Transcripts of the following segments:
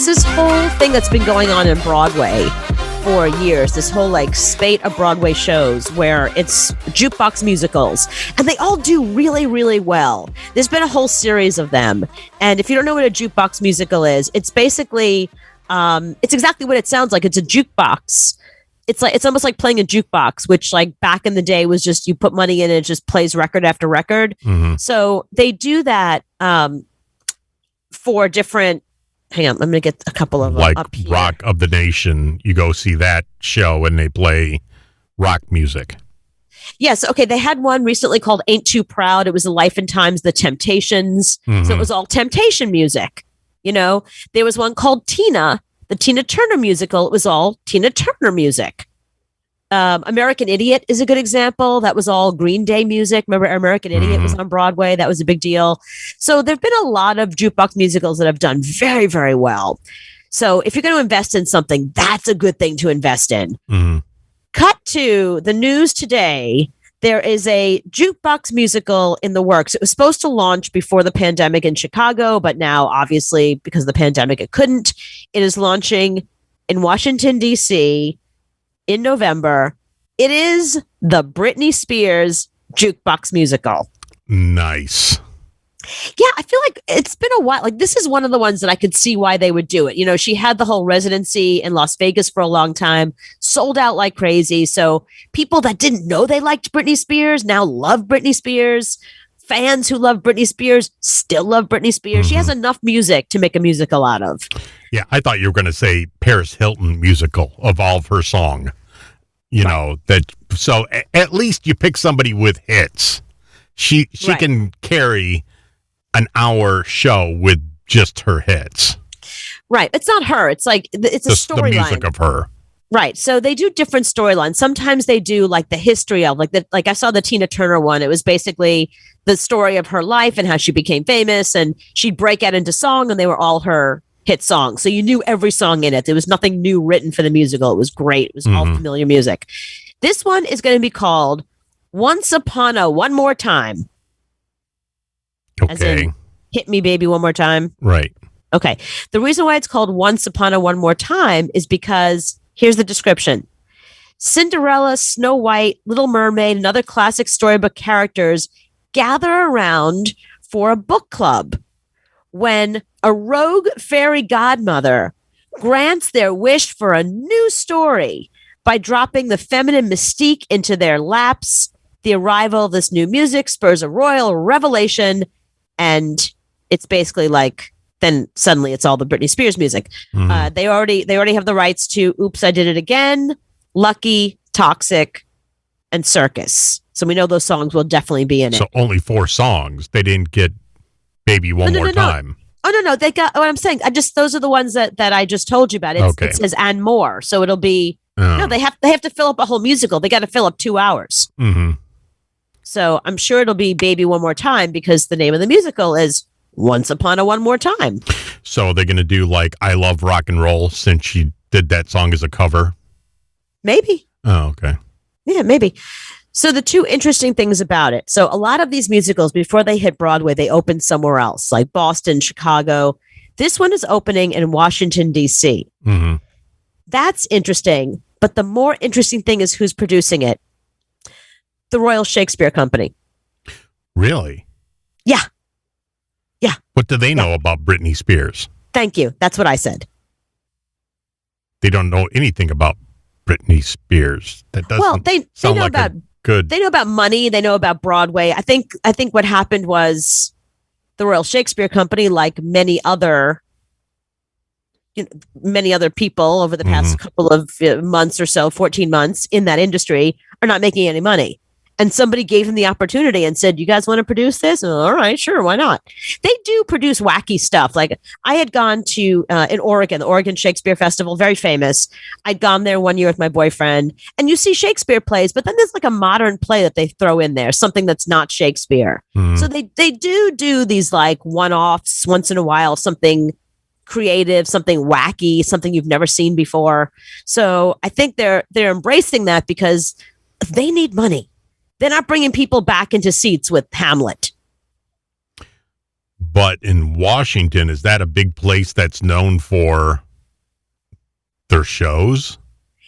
there's this whole thing that's been going on in Broadway for years, this whole like spate of Broadway shows where it's jukebox musicals, and they all do really, really well. There's been a whole series of them, and if you don't know what a jukebox musical is, it's basically it's exactly what it sounds like. It's a jukebox. It's almost like playing a jukebox, which like back in the day was just you put money in and it just plays record after record. Mm-hmm. So they do that for different. Hang on, I'm going to get a couple of them like up here. Rock of the Nation. You go see that show and they play rock music. Yes, okay. They had one recently called Ain't Too Proud. It was The Life and Times, The Temptations. Mm-hmm. So it was all Temptation music. You know, there was one called Tina, the Tina Turner musical. It was all Tina Turner music. American Idiot is a good example. That was all Green Day music. Remember American Idiot was on Broadway. That was a big deal. So there've been a lot of jukebox musicals that have done very, very well. So if you're going to invest in something, that's a good thing to invest in. Mm-hmm. Cut to the news today. There is a jukebox musical in the works. It was supposed to launch before the pandemic in Chicago, but now obviously because of the pandemic, it couldn't. It is launching in Washington, D.C., in November. It is the Britney Spears jukebox musical. Nice. Yeah, I feel like it's been a while. Like this is one of the ones that I could see why they would do it. You know, she had the whole residency in Las Vegas for a long time, sold out like crazy. So people that didn't know they liked Britney Spears now love Britney Spears. Fans who love Britney Spears still love Britney Spears. She has enough music to make a musical out of. Yeah, I thought you were going to say Paris Hilton musical of all of her song. You know, that so at least you pick somebody with hits. She can carry an hour show with just her hits. Right. It's not her. It's like it's a storyline. The music of her. Right. So they do different storylines. Sometimes they do like the history of like I saw the Tina Turner one. It was basically the story of her life and how she became famous, and she'd break out into song and they were all her hit songs. So you knew every song in it. There was nothing new written for the musical. It was great. It was all familiar music. This one is going to be called Once Upon a One More Time. Okay. As in, hit me, baby, one more time. Right. Okay. The reason why it's called Once Upon a One More Time is because here's the description. Cinderella, Snow White, Little Mermaid, and other classic storybook characters gather around for a book club when a rogue fairy godmother grants their wish for a new story by dropping the feminine mystique into their laps. The arrival of this new music spurs a royal revelation, and it's basically like then suddenly it's all the Britney Spears music. They already have the rights to Oops, I Did It Again, Lucky, Toxic, and Circus. So we know those songs will definitely be in it. So only 4 songs. They didn't get Baby One More Time. Oh, no. They got what I'm saying. Those are the ones that I just told you about. It says and more. So it'll be no, they have to fill up a whole musical. They got to fill up 2 hours. Mm-hmm. So I'm sure it'll be Baby One More Time because the name of the musical is Once Upon a One More Time. So they're going to do like I Love Rock and Roll since she did that song as a cover? Maybe. Oh, okay. Yeah, maybe. So the 2 interesting things about it. So a lot of these musicals, before they hit Broadway, they opened somewhere else, like Boston, Chicago. This one is opening in Washington, D.C. Mm-hmm. That's interesting. But the more interesting thing is who's producing it. The Royal Shakespeare Company. Really? Yeah. Yeah. What do they know about Britney Spears? Thank you. That's what I said. They don't know anything about Britney Spears. That doesn't they sound know like about good. They know about money. They know about Broadway. I think what happened was the Royal Shakespeare Company, like many other people over the past couple of months or so, 14 months in that industry, are not making any money. And somebody gave them the opportunity and said, you guys want to produce this? And, all right, sure, why not? They do produce wacky stuff. Like I had gone to, in Oregon, the Oregon Shakespeare Festival, very famous. I'd gone there one year with my boyfriend, and you see Shakespeare plays, but then there's like a modern play that they throw in there, something that's not Shakespeare. So they do these like one-offs once in a while, something creative, something wacky, something you've never seen before. So I think they're embracing that because they need money. They're not bringing people back into seats with Hamlet. But in Washington, is that a big place that's known for their shows?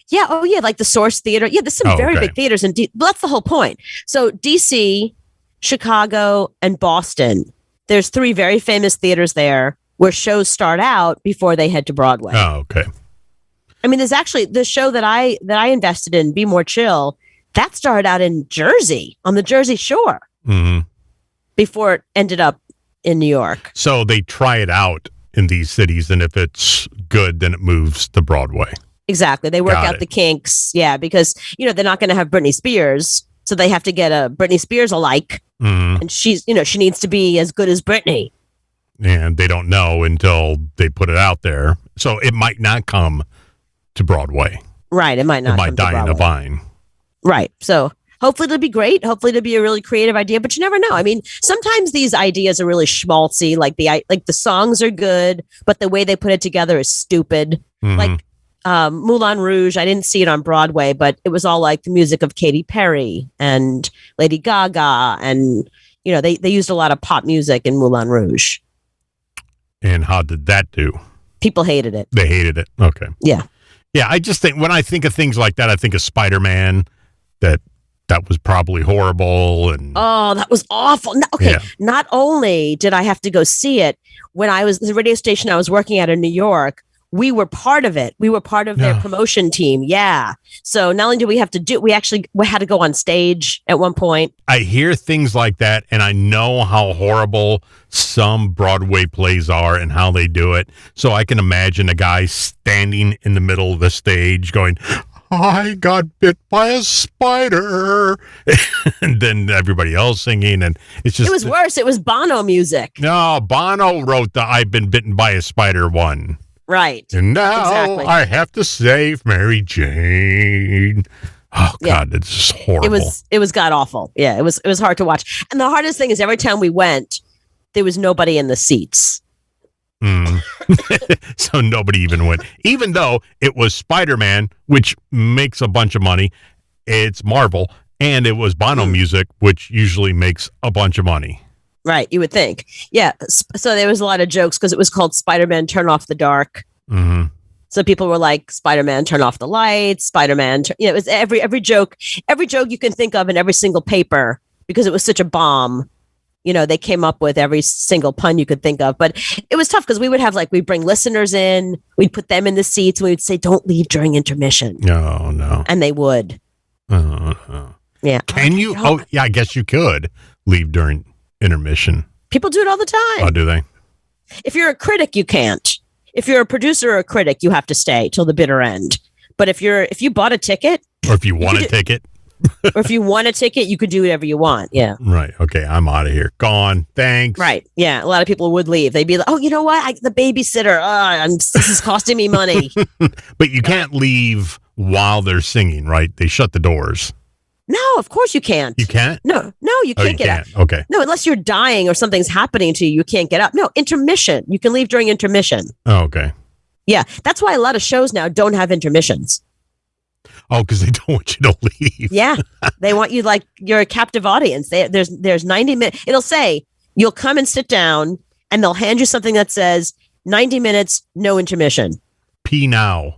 Yeah. Oh, yeah. Like the Source Theater. Yeah, there's some very big theaters in well, that's the whole point. So DC, Chicago, and Boston. There's 3 very famous theaters there where shows start out before they head to Broadway. Oh, okay. I mean, there's actually the show that I invested in, Be More Chill, that started out in Jersey, on the Jersey Shore, before it ended up in New York. So they try it out in these cities, and if it's good, then it moves to Broadway. Exactly. They work out the kinks. Yeah, because, they're not going to have Britney Spears, so they have to get a Britney Spears alike. And she's, she needs to be as good as Britney. And they don't know until they put it out there. So it might not come to Broadway. Right. It might not. It might die in a vine. Right. So hopefully it'll be great. Hopefully it'll be a really creative idea, but you never know. I mean, sometimes these ideas are really schmaltzy. Like the songs are good, but the way they put it together is stupid. Like Moulin Rouge, I didn't see it on Broadway, but it was all like the music of Katy Perry and Lady Gaga. And, they used a lot of pop music in Moulin Rouge. And how did that do? People hated it. They hated it. Okay. Yeah. Yeah, I just think when I think of things like that, I think of Spider-Man, that was probably horrible. And oh, that was awful. No, okay. Yeah. Not only did I have to go see it, when I was the radio station I was working at in New York, we were part of it. We were part of their promotion team. Yeah. So not only did we have to we had to go on stage at one point. I hear things like that, and I know how horrible some Broadway plays are and how they do it. So I can imagine a guy standing in the middle of the stage going, I got bit by a spider. And then everybody else singing. And it's just. It was worse. It was Bono music. No, Bono wrote the I've been bitten by a spider one. Right. And now I have to save Mary Jane. Oh God, it's just horrible. It was god awful. Yeah, it was hard to watch. And the hardest thing is every time we went, there was nobody in the seats. So nobody even went. Even though it was Spider-Man, which makes a bunch of money. It's Marvel, and it was Bono music, which usually makes a bunch of money. Right, you would think. Yeah, so there was a lot of jokes because it was called Spider-Man Turn Off the Dark. So people were like, Spider-Man Turn Off the Lights, Spider-Man, it was every joke you can think of in every single paper, because it was such a bomb. They came up with every single pun you could think of. But it was tough because we would have we'd bring listeners in, we'd put them in the seats, and we would say, don't leave during intermission. No. And they would. Yeah. Can you? Oh, yeah, I guess you could leave during intermission. People do it all the time. Oh, do they? If you're a critic, you can't. If you're a producer or a critic, you have to stay till the bitter end. But if you bought a ticket, or if you want a ticket, or if you want a ticket, you could do whatever you want. Yeah. Right. Okay. I'm out of here. Gone. Thanks. Right. Yeah. A lot of people would leave. They'd be like, oh, you know what? The babysitter. This is costing me money. But you can't leave while they're singing, right? They shut the doors. No, of course you can't. You can't? No, you can't get out. Okay. No, unless you're dying or something's happening to you, you can't get up. No, intermission. You can leave during intermission. Oh, okay. Yeah, that's why a lot of shows now don't have intermissions. Oh, because they don't want you to leave. Yeah, they want you like you're a captive audience. There's 90 minutes. It'll say you'll come and sit down, and they'll hand you something that says 90 minutes, no intermission. Pee now.